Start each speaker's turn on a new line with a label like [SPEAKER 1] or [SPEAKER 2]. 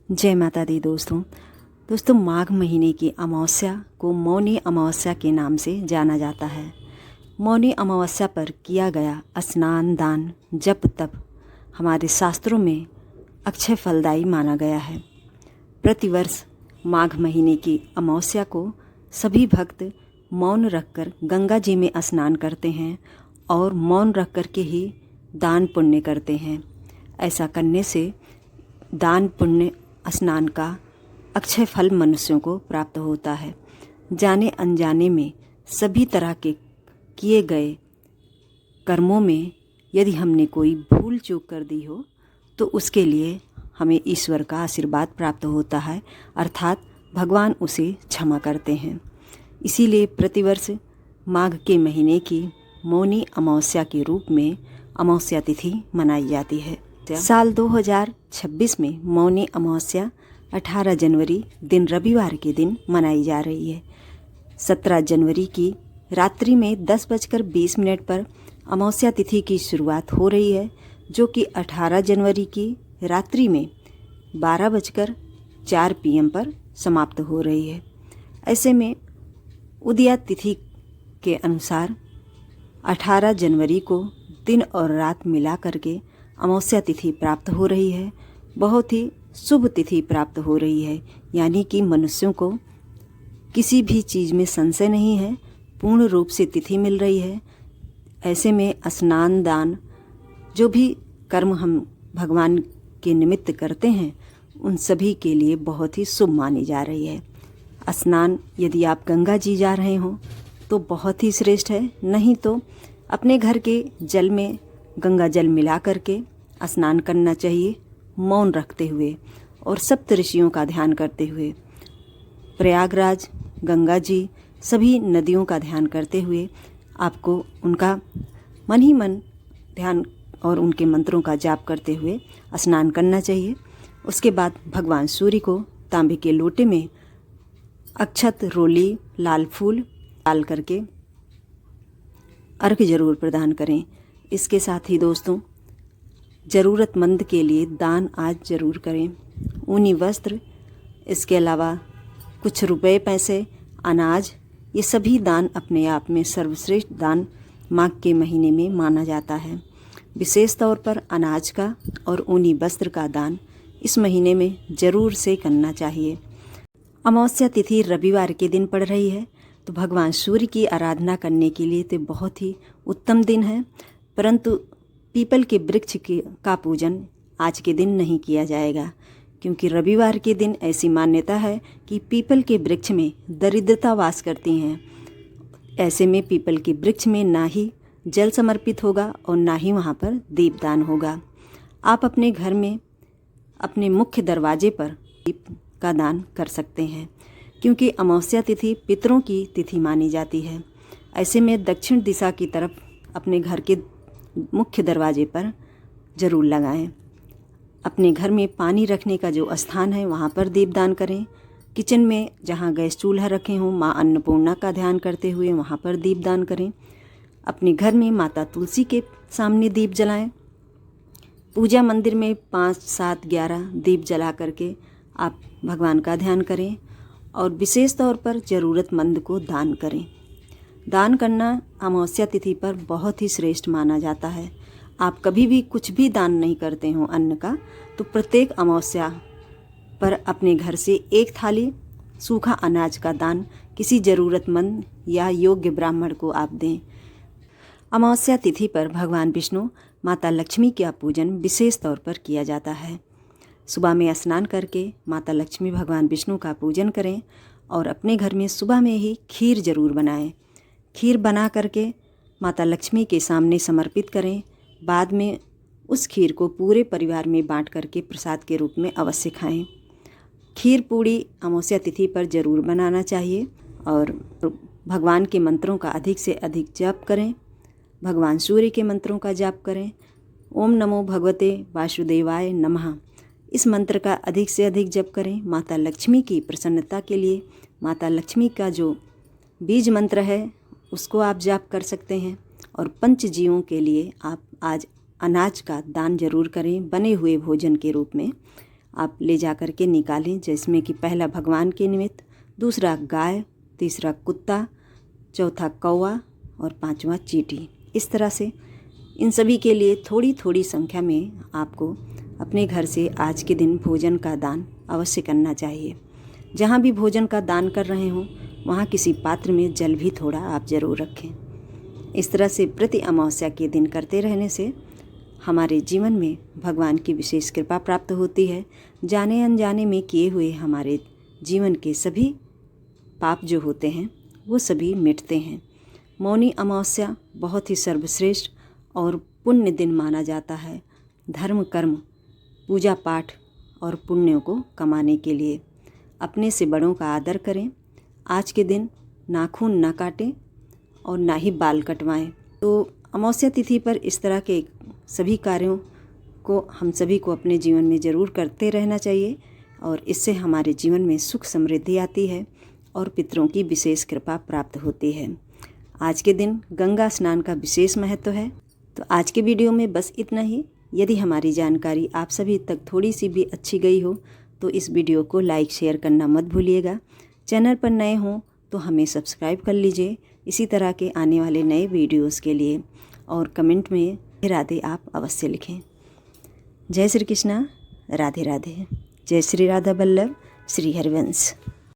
[SPEAKER 1] जय माता दी दोस्तों माघ महीने की अमावस्या को मौनी अमावस्या के नाम से जाना जाता है। मौनी अमावस्या पर किया गया स्नान दान जप तप हमारे शास्त्रों में अक्षय फलदायी माना गया है। प्रतिवर्ष माघ महीने की अमावस्या को सभी भक्त मौन रखकर गंगा जी में स्नान करते हैं और मौन रख कर के ही दान पुण्य करते हैं। ऐसा करने से दान पुण्य स्नान का अक्षय फल मनुष्यों को प्राप्त होता है। जाने अनजाने में सभी तरह के किए गए कर्मों में यदि हमने कोई भूल चूक कर दी हो तो उसके लिए हमें ईश्वर का आशीर्वाद प्राप्त होता है, अर्थात भगवान उसे क्षमा करते हैं। इसीलिए प्रतिवर्ष माघ के महीने की मौनी अमावस्या के रूप में अमावस्या तिथि मनाई जाती है। साल 2026 में मौनी अमावस्या 18 जनवरी दिन रविवार के दिन मनाई जा रही है। 17 जनवरी की रात्रि में 10:20 पर अमावस्या तिथि की शुरुआत हो रही है, जो कि 18 जनवरी की रात्रि में 12:04 PM पर समाप्त हो रही है। ऐसे में उदया तिथि के अनुसार 18 जनवरी को दिन और रात मिला करके अमावस्या तिथि प्राप्त हो रही है। बहुत ही शुभ तिथि प्राप्त हो रही है, यानी कि मनुष्यों को किसी भी चीज़ में संशय नहीं है, पूर्ण रूप से तिथि मिल रही है। ऐसे में स्नान दान जो भी कर्म हम भगवान के निमित्त करते हैं उन सभी के लिए बहुत ही शुभ मानी जा रही है। स्नान यदि आप गंगा जी जा रहे हों तो बहुत ही श्रेष्ठ है, नहीं तो अपने घर के जल में गंगा जल मिला करके स्नान करना चाहिए, मौन रखते हुए और सप्त ऋषियों का ध्यान करते हुए। प्रयागराज, गंगा जी, सभी नदियों का ध्यान करते हुए आपको उनका मन ही मन ध्यान और उनके मंत्रों का जाप करते हुए स्नान करना चाहिए। उसके बाद भगवान सूर्य को तांबे के लोटे में अक्षत, रोली, लाल फूल डाल करके अर्घ्य जरूर प्रदान करें। इसके साथ ही दोस्तों ज़रूरतमंद के लिए दान आज ज़रूर करें। ऊनी वस्त्र, इसके अलावा कुछ रुपए पैसे, अनाज, ये सभी दान अपने आप में सर्वश्रेष्ठ दान माघ के महीने में माना जाता है। विशेष तौर पर अनाज का और ऊनी वस्त्र का दान इस महीने में ज़रूर से करना चाहिए। अमावस्या तिथि रविवार के दिन पड़ रही है तो भगवान सूर्य की आराधना करने के लिए तो बहुत ही उत्तम दिन है, परंतु पीपल के वृक्ष का पूजन आज के दिन नहीं किया जाएगा, क्योंकि रविवार के दिन ऐसी मान्यता है कि पीपल के वृक्ष में दरिद्रता वास करती हैं। ऐसे में पीपल के वृक्ष में ना ही जल समर्पित होगा और ना ही वहाँ पर दीपदान होगा। आप अपने घर में अपने मुख्य दरवाजे पर दीप का दान कर सकते हैं, क्योंकि अमावस्या तिथि पितरों की तिथि मानी जाती है। ऐसे में दक्षिण दिशा की तरफ अपने घर के मुख्य दरवाजे पर ज़रूर लगाएं। अपने घर में पानी रखने का जो स्थान है वहाँ पर दीपदान करें। किचन में जहाँ गैस चूल्हा रखे हों माँ अन्नपूर्णा का ध्यान करते हुए वहाँ पर दीपदान करें। अपने घर में माता तुलसी के सामने दीप जलाएं। पूजा मंदिर में 5, 7, 11 दीप जला करके आप भगवान का ध्यान करें और विशेष तौर पर ज़रूरतमंद को दान करें। दान करना अमावस्या तिथि पर बहुत ही श्रेष्ठ माना जाता है। आप कभी भी कुछ भी दान नहीं करते हो अन्न का, तो प्रत्येक अमावस्या पर अपने घर से एक थाली सूखा अनाज का दान किसी ज़रूरतमंद या योग्य ब्राह्मण को आप दें। अमावस्या तिथि पर भगवान विष्णु, माता लक्ष्मी का पूजन विशेष तौर पर किया जाता है। सुबह में स्नान करके माता लक्ष्मी, भगवान विष्णु का पूजन करें और अपने घर में सुबह में ही खीर ज़रूर बनाएं। खीर बना करके माता लक्ष्मी के सामने समर्पित करें। बाद में उस खीर को पूरे परिवार में बांट करके प्रसाद के रूप में अवश्य खाएं। खीर पूड़ी अमावस्या तिथि पर ज़रूर बनाना चाहिए और भगवान के मंत्रों का अधिक से अधिक जाप करें। भगवान सूर्य के मंत्रों का जाप करें। ओम नमो भगवते वासुदेवाय नमः, इस मंत्र का अधिक से अधिक जप करें। माता लक्ष्मी की प्रसन्नता के लिए माता लक्ष्मी का जो बीज मंत्र है उसको आप जाप कर सकते हैं। और पंच जीवों के लिए आप आज अनाज का दान जरूर करें, बने हुए भोजन के रूप में आप ले जा कर के निकालें, जिसमें कि पहला भगवान के निमित्त, दूसरा गाय, तीसरा कुत्ता, चौथा कौवा और पांचवा चींटी। इस तरह से इन सभी के लिए थोड़ी थोड़ी संख्या में आपको अपने घर से आज के दिन भोजन का दान अवश्य करना चाहिए। जहाँ भी भोजन का दान कर रहे हों वहाँ किसी पात्र में जल भी थोड़ा आप ज़रूर रखें। इस तरह से प्रति अमावस्या के दिन करते रहने से हमारे जीवन में भगवान की विशेष कृपा प्राप्त होती है। जाने अनजाने में किए हुए हमारे जीवन के सभी पाप जो होते हैं वो सभी मिटते हैं। मौनी अमावस्या बहुत ही सर्वश्रेष्ठ और पुण्य दिन माना जाता है धर्म, कर्म, पूजा पाठ और पुण्यों को कमाने के लिए। अपने से बड़ों का आदर करें। आज के दिन नाखून न काटें और ना ही बाल कटवाएं। तो अमावस्या तिथि पर इस तरह के सभी कार्यों को हम सभी को अपने जीवन में ज़रूर करते रहना चाहिए और इससे हमारे जीवन में सुख समृद्धि आती है और पितरों की विशेष कृपा प्राप्त होती है। आज के दिन गंगा स्नान का विशेष महत्व है। तो आज के वीडियो में बस इतना ही। यदि हमारी जानकारी आप सभी तक थोड़ी सी भी अच्छी गई हो तो इस वीडियो को लाइक शेयर करना मत भूलिएगा। चैनल पर नए हों तो हमें सब्सक्राइब कर लीजिए इसी तरह के आने वाले नए वीडियोस के लिए, और कमेंट में राधे आप अवश्य लिखें। जय श्री कृष्णा, राधे राधे। जय श्री राधा वल्लभ, श्री हरिवंश।